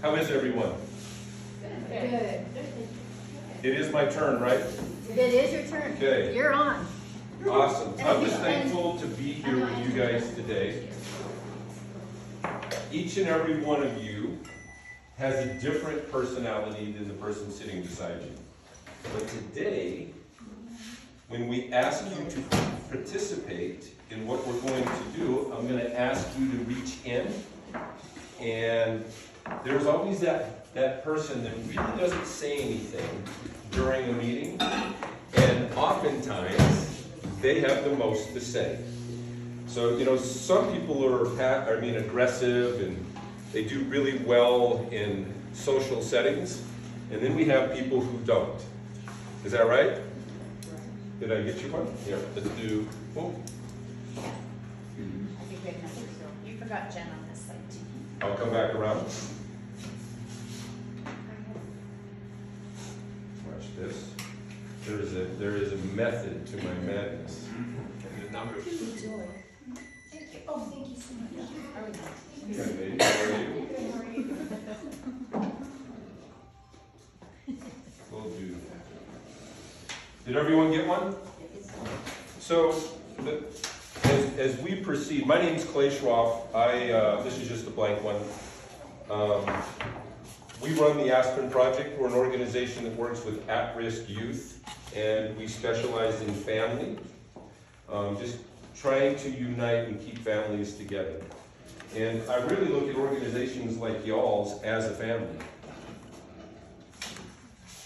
How is everyone? Good. It is my turn, right? It is your turn. Okay. You're on. Awesome. I'm just thankful to be here with you guys today. Each and every one of you has a different personality than the person sitting beside you. But today, when we ask you to participate in what we're going to do, I'm going to ask you to reach in. And there's always that person that really doesn't say anything during a meeting. And oftentimes, they have the most to say. So, you know, some people are aggressive and they do really well in social settings. And then we have people who don't. Is that right? Did I get you one? Here, let's do, oh. I think we have number, so you forgot Jen on this side too. I'll come back around. Watch this. There is a method to my madness. And the number. Joy. Oh, thank you so much. How are we doing? Hi, lady. How are you? We'll do that. Did everyone get one? So, as we proceed, my name is Clay Schroff. This is just a blank one. We run the Aspen Project. We're an organization that works with at-risk youth, and we specialize in family, just trying to unite and keep families together. And I really look at organizations like y'all's as a family.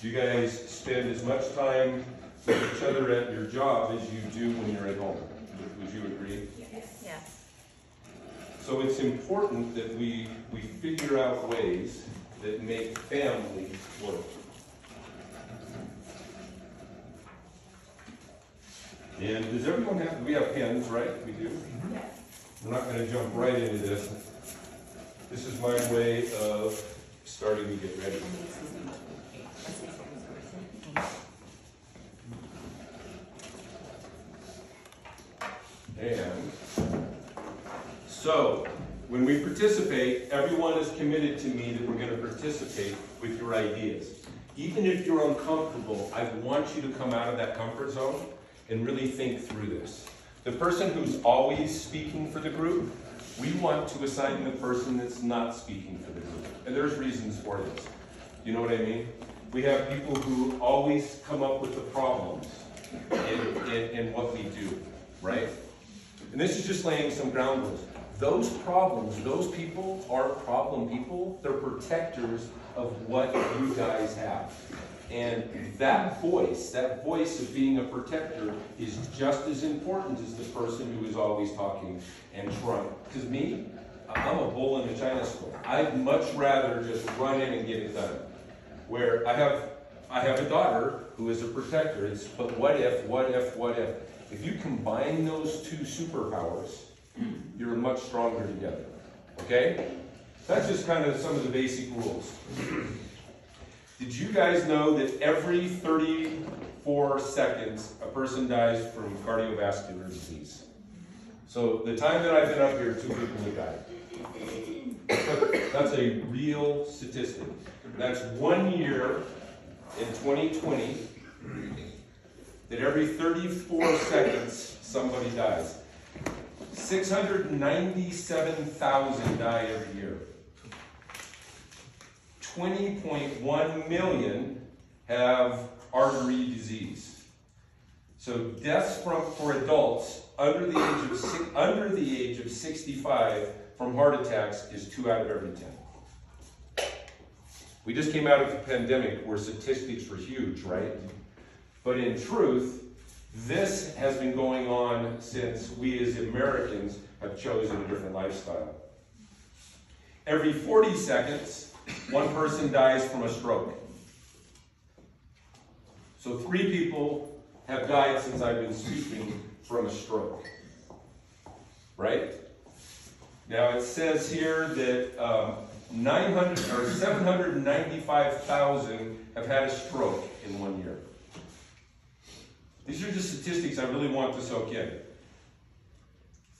You guys spend as much time with each other at your job as you do when you're at home. Would you agree? Yes. So it's important that we figure out ways that make family work. And does everyone have, we have pens, right? We do? Yes. We're not going to jump right into this. This is my way of starting to get ready. And so, when we participate, everyone is committed to me that we're going to participate with your ideas. Even if you're uncomfortable, I want you to come out of that comfort zone and really think through this. The person who's always speaking for the group, we want to assign the person that's not speaking for the group. And there's reasons for this. You know what I mean? We have people who always come up with the problems in what we do, right? And this is just laying some ground rules. Those problems, those people are problem people. They're protectors of what you guys have. And that voice of being a protector is just as important as the person who is always talking and trying. Because me, I'm a bull in a china store. I'd much rather just run in and get it done. Where I have a daughter who is a protector. It's, but what if, what if, what if? If you combine those two superpowers, you're much stronger together. Okay? That's just kind of some of the basic rules. Did you guys know that every 34 seconds a person dies from cardiovascular disease? So the time that I've been up here, 2 people have died. That's a real statistic. That's 1 year in 2020 that every 34 seconds somebody dies. 697,000 die every year. 20.1 million have artery disease. So deaths for adults under the age of 65 from heart attacks is 2 out of every 10. We just came out of a pandemic where statistics were huge, right? But in truth, this has been going on since we as Americans have chosen a different lifestyle. Every 40 seconds, one person dies from a stroke. So 3 people have died since I've been speaking from a stroke. Right? Now it says here that 795,000 have had a stroke in 1 year. These are just statistics I really want to soak in.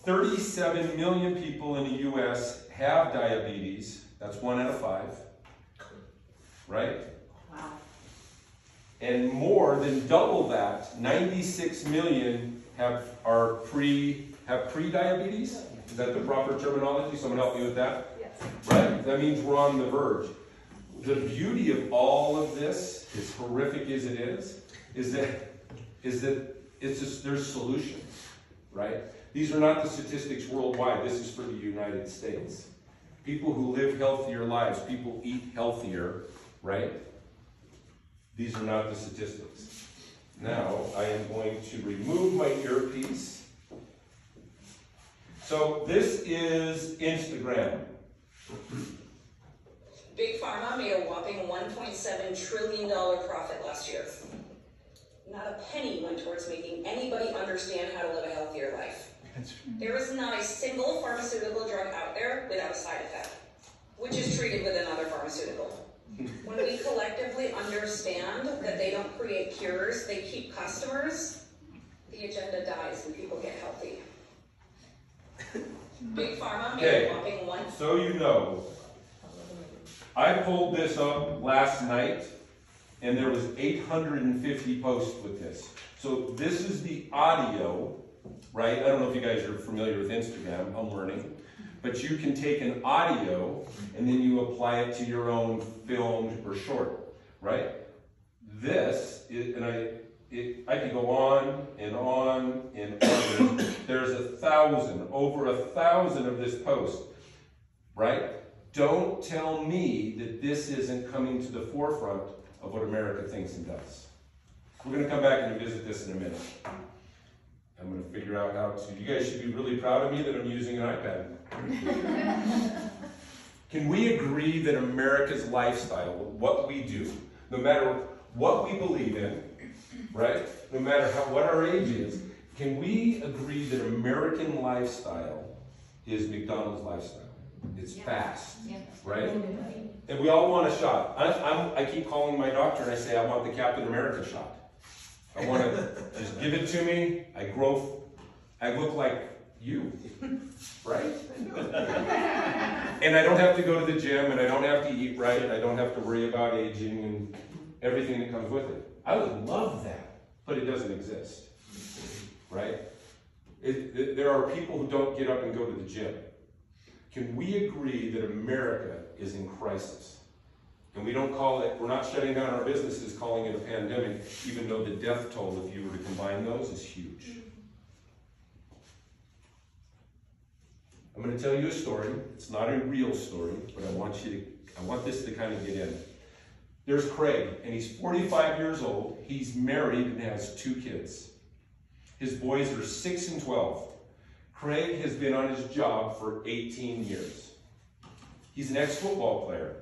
37 million people in the U.S. have diabetes. That's 1 out of 5. right? Wow. And more than double that, 96 million have pre-diabetes. Is that the proper terminology? Someone help me with that? Yes. Right? That means we're on the verge. The beauty of all of this, as horrific as it is that it's just, there's solutions, right? These are not the statistics worldwide. This is for the United States. People who live healthier lives, people eat healthier, right? These are not the statistics. Now, I am going to remove my earpiece. So this is Instagram. Big Pharma made a whopping $1.7 trillion profit last year. Not a penny went towards making anybody understand how to live a healthier life. There is not a single pharmaceutical drug out there without a side effect, which is treated with another pharmaceutical. When we collectively understand that they don't create cures, they keep customers, the agenda dies and people get healthy. Big Pharma made a whopping So you know, I pulled this up last night, and there was 850 posts with this. So this is the audio, right? I don't know if you guys are familiar with Instagram, I'm learning. But you can take an audio, and then you apply it to your own film or short, right? This, and I could go on and on and on. There's over 1,000 of this post, right? Don't tell me that this isn't coming to the forefront of what America thinks and does. We're going to come back and visit this in a minute. I'm going to figure out how to. You guys should be really proud of me that I'm using an iPad. Can we agree that America's lifestyle, what we do, no matter what we believe in, right? No matter what our age is, can we agree that American lifestyle is McDonald's lifestyle? It's fast, right? And we all want a shot. I keep calling my doctor and I say, I want the Captain America shot. I want to just give it to me. I look like you, right? And I don't have to go to the gym, and I don't have to eat right, and I don't have to worry about aging and everything that comes with it. I would love that, but it doesn't exist, right? There are people who don't get up and go to the gym. Can we agree that America is in crisis? And we don't call it, we're not shutting down our businesses, calling it a pandemic, even though the death toll, if you were to combine those, is huge. I'm going to tell you a story. It's not a real story, but I want this to kind of get in. There's Craig, and he's 45 years old. He's married and has 2 kids. His boys are 6 and 12. Craig has been on his job for 18 years. He's an ex-football player.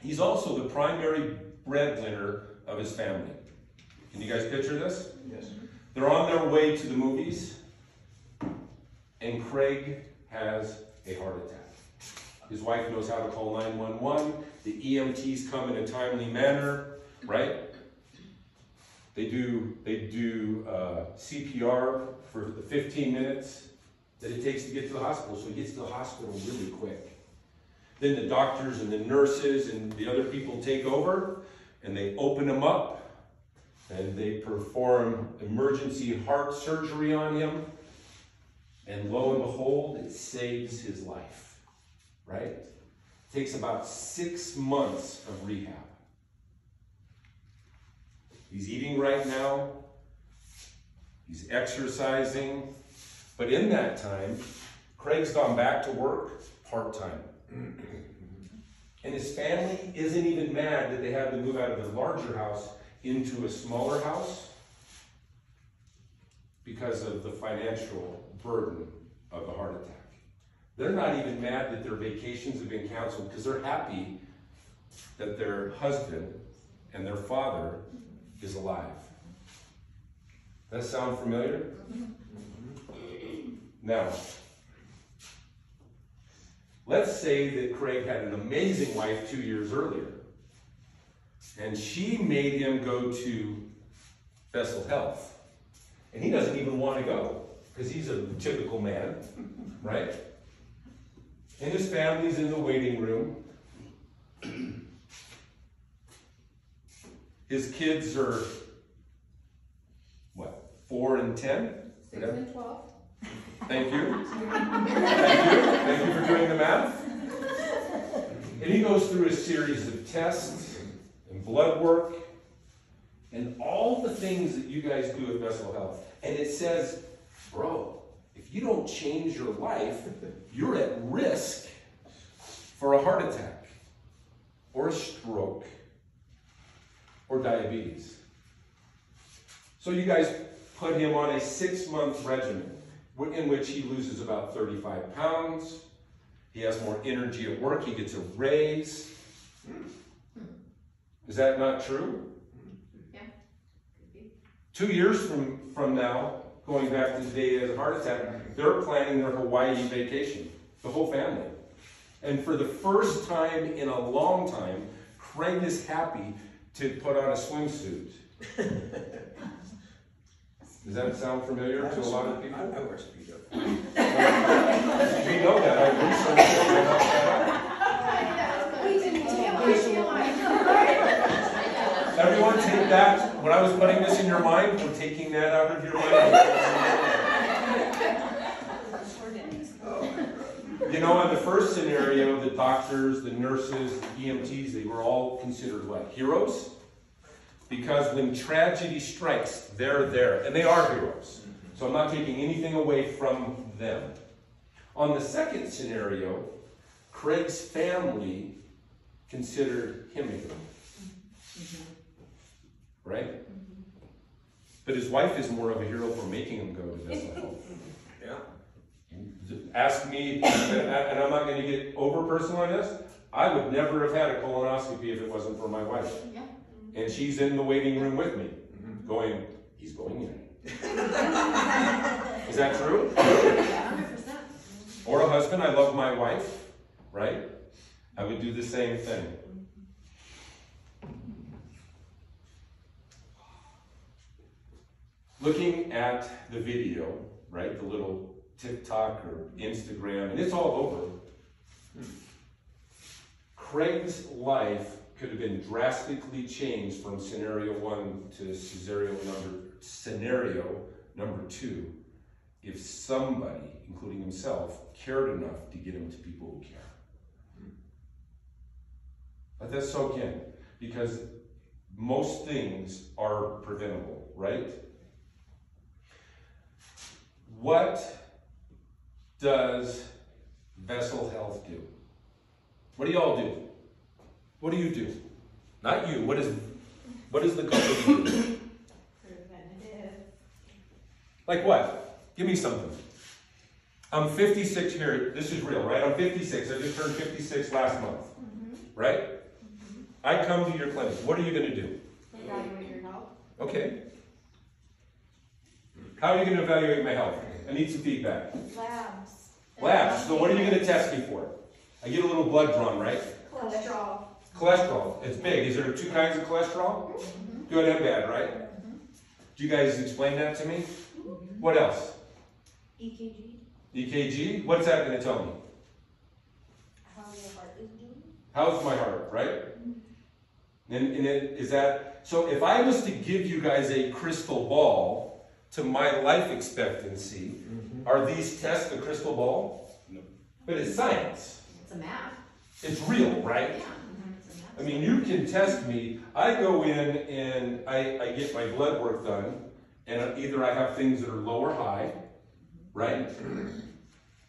He's also the primary breadwinner of his family. Can you guys picture this? Yes. They're on their way to the movies, and Craig has a heart attack. His wife knows how to call 911. The EMTs come in a timely manner, right? They do CPR for the 15 minutes that it takes to get to the hospital, so he gets to the hospital really quick. Then the doctors and the nurses and the other people take over, and they open him up, and they perform emergency heart surgery on him, and lo and behold, it saves his life, right? It takes about 6 months of rehab. He's eating right now, he's exercising, but in that time, Craig's gone back to work part-time. And his family isn't even mad that they had to move out of a larger house into a smaller house because of the financial burden of the heart attack. They're not even mad that their vacations have been canceled because they're happy that their husband and their father is alive. Does that sound familiar? Now, let's say that Craig had an amazing wife 2 years earlier, and she made him go to Bessel Health. And he doesn't even want to go, because he's a typical man, right? And his family's in the waiting room. His kids are, what, 4 and 10? 6 and 12. Thank you. Thank you for doing the math. And he goes through a series of tests and blood work and all the things that you guys do at Vessel Health. And it says, bro, if you don't change your life, you're at risk for a heart attack or a stroke or diabetes. So you guys put him on a 6-month regimen in which he loses about 35 pounds. He has more energy at work. He gets a raise. Is that not true? Yeah. Could be. 2 years from now, going back to the day of the heart attack, they're planning their Hawaii vacation, the whole family. And for the first time in a long time, Craig is happy to put on a swimsuit. Does that sound familiar to a lot of people? I wear Speedo. We know that. I researched it. Everyone take that. When I was putting this in your mind, we're taking that out of your mind. You know, in the first scenario, the doctors, the nurses, the EMTs, they were all considered what? Heroes? Because when tragedy strikes, they're there. And they are heroes. So I'm not taking anything away from them. On the second scenario, Craig's family considered him a hero. Right? But his wife is more of a hero for making him go to Vessel Health. Yeah. Ask me, and I'm not going to get over personal on this, I would never have had a colonoscopy if it wasn't for my wife. Yeah. And she's in the waiting room with me, going, he's going in. Is that true? Yeah, 100%. Or a husband, I love my wife, right? I would do the same thing. Looking at the video, right, the little TikTok or Instagram, and it's all over. Craig's life could have been drastically changed from scenario 1 to scenario number 2 if somebody, including himself, cared enough to get him to people who care. Let that soak in, because most things are preventable, right? What does Vessel Health do? What do y'all do? What do you do? Not you. What does the company do? Preventative. Like what? Give me something. I'm 56 here. This is real, right? I'm 56. I just turned 56 last month. Right? I come to your clinic. What are you going to do? Evaluate your health. Okay. How are you going to evaluate my health? I need some feedback. Labs. Labs. So what are you going to test me for? I get a little blood drawn, right? Cholesterol. Cholesterol. It's big. Is there 2 kinds of cholesterol? Good and bad, right? Do you guys explain that to me? What else? EKG. EKG? What's that going to tell me? How your heart is doing. How's my heart, right? Is that, so if I was to give you guys a crystal ball to my life expectancy, are these tests a crystal ball? No. But it's science. It's a map. It's real, right? Yeah. It's a map. I mean, you can test me. I go in and I get my blood work done, and either I have things that are low or high, right?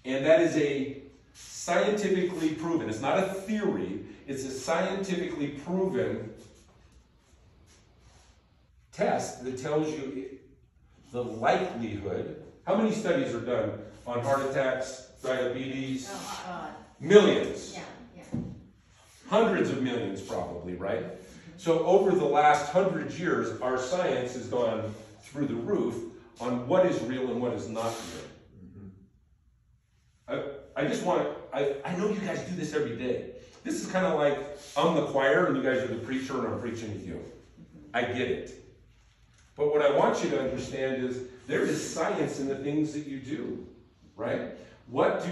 And that is a scientifically proven, it's not a theory, it's a scientifically proven test that tells you the likelihood. How many studies are done on heart attacks, diabetes? Millions. Yeah, yeah. Hundreds of millions probably, right? So over the last 100 years, our science has gone through the roof on what is real and what is not real. I just want to, I know you guys do this every day. This is kind of like, I'm the choir and you guys are the preacher and I'm preaching to you. I get it. But what I want you to understand is there is science in the things that you do, right? What do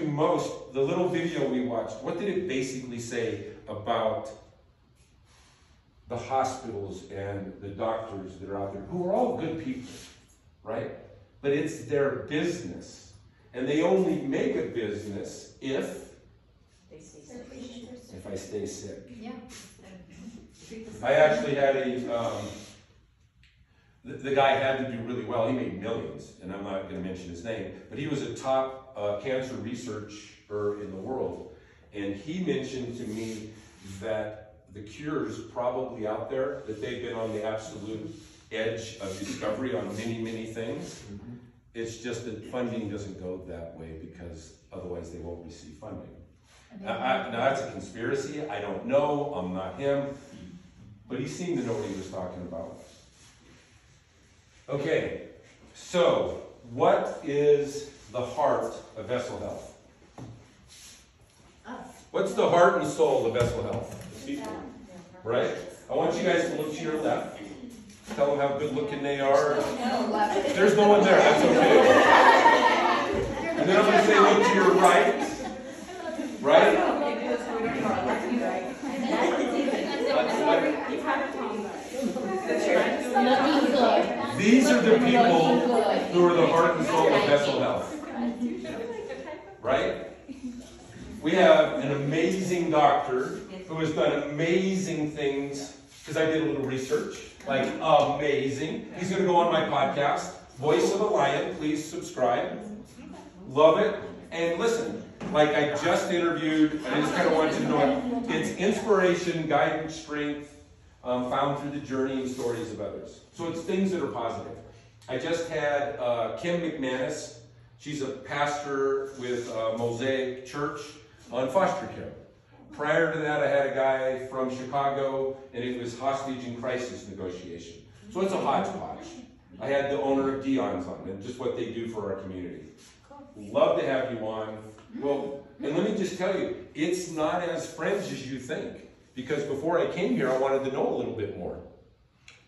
the little video we watched, what did it basically say about the hospitals and the doctors that are out there, who are all good people, right? But it's their business. And they only make a business if I stay sick. Yeah. I actually had the guy had to do really well. He made millions, and I'm not going to mention his name, but he was a top cancer researcher in the world. And he mentioned to me that the cure's probably out there, that they've been on the absolute edge of discovery on many, many things. It's just that funding doesn't go that way because otherwise they won't receive funding. Now that's a conspiracy. I don't know. I'm not him. But he seemed to know what he was talking about. Okay, so what is the heart of vessel health? What's the heart and soul of vessel health? The people, right? I want you guys to look to your left. Tell them how good looking they are. There's no one there, that's okay. And then I'm going to say look to your right. Right? These are the people who are the heart and soul of vessel health. Right? We have an amazing doctor who has done amazing things, because I did a little research, like amazing. He's going to go on my podcast, Voice of a Lion. Please subscribe. Love it. And listen, like I just interviewed, I just kind of wanted you to know it's inspiration, guidance, strength, found through the journey and stories of others. So it's things that are positive. I just had Kim McManus. She's a pastor with Mosaic Church on foster care. Prior to that, I had a guy from Chicago, and it was hostage and crisis negotiation. So it's a hodgepodge. I had the owner of Dion's on, and just what they do for our community. Love to have you on. Well, and let me just tell you, it's not as French as you think. Because before I came here, I wanted to know a little bit more.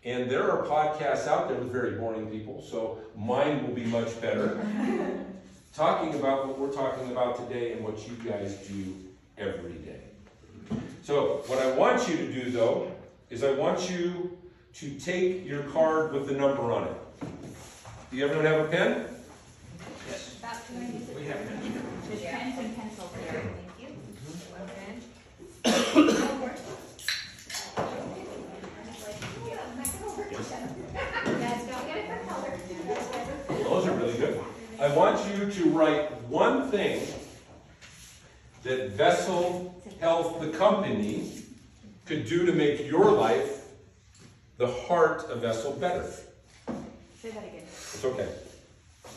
And there are podcasts out there with very boring people, so mine will be much better. Talking about what we're talking about today and what you guys do every day. So what I want you to do, though, is I want you to take your card with the number on it. Do everyone have a pen? Yes. We have pens and pencils there. Thank you. Those are really good. I want you to write one thing that Vessel Health, the company, could do to make your life, the heart of Vessel, better. Say that again. It's okay.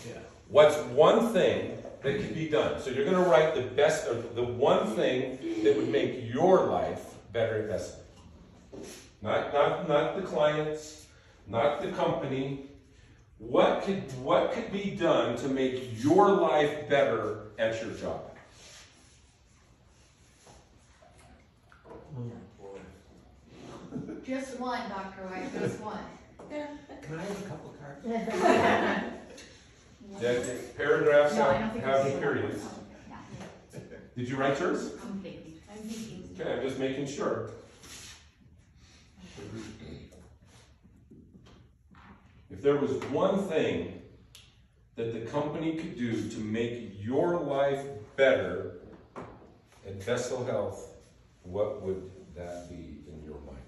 Yeah. What's one thing that could be done? So you're going to write the best, or the one thing that would make your life better at Vessel. Not the clients, not the company. What could be done to make your life better at your job? Just one, Dr. White, just one. Can I have a couple cards? That paragraphs No, I don't think have it's periods. Yeah. Did you write yours? I'm thinking. Okay, I'm just making sure. If there was one thing that the company could do to make your life better at Vessel Health, what would that be in your mind?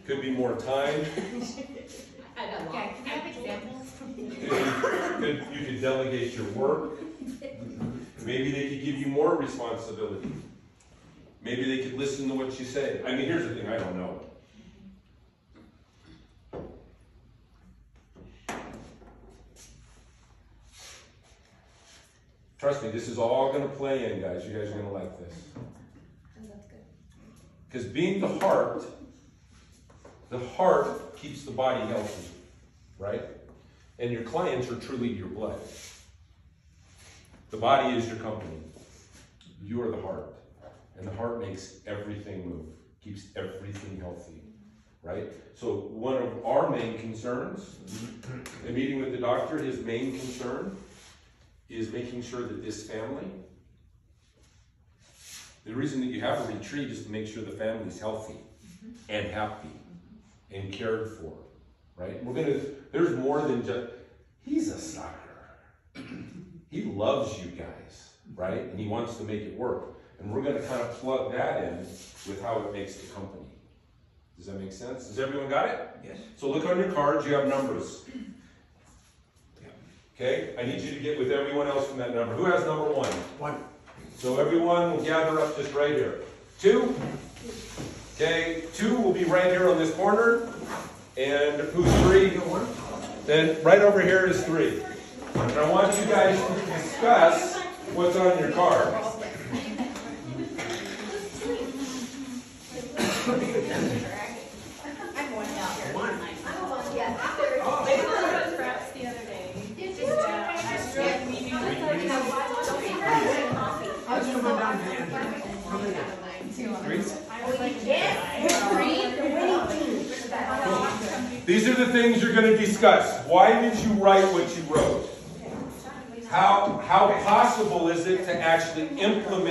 Could be more time. Yeah, can I have examples? You could delegate your work. Maybe they could give you more responsibility. Maybe they could listen to what you say. I mean, here's the thing, I don't know. Trust me, this is all going to play in, guys. You guys are going to like this. Because being the heart keeps the body healthy, right? And your clients are truly your blood. The body is your company. You are the heart. And the heart makes everything move, keeps everything healthy. right? So one of our main concerns, in meeting with the doctor, his main concern is making sure that this family, the reason that you have a retreat is to make sure the family's healthy and happy and cared for, right? There's more than just, he's a sucker. He loves you guys, right? And he wants to make it work. And we're gonna kind of plug that in with how it makes the company. Does that make sense? Does everyone got it? Yes. So look on your cards, you have numbers. Okay, I need you to get with everyone else from that number. Who has number 1? 1. So everyone will gather up just right here. 2. Okay, 2 will be right here on this corner. And who's 3? Then right over here is 3. And I want you guys to discuss what's on your card. These are the things you're going to discuss. Why did you write what you wrote? How possible is it to actually implement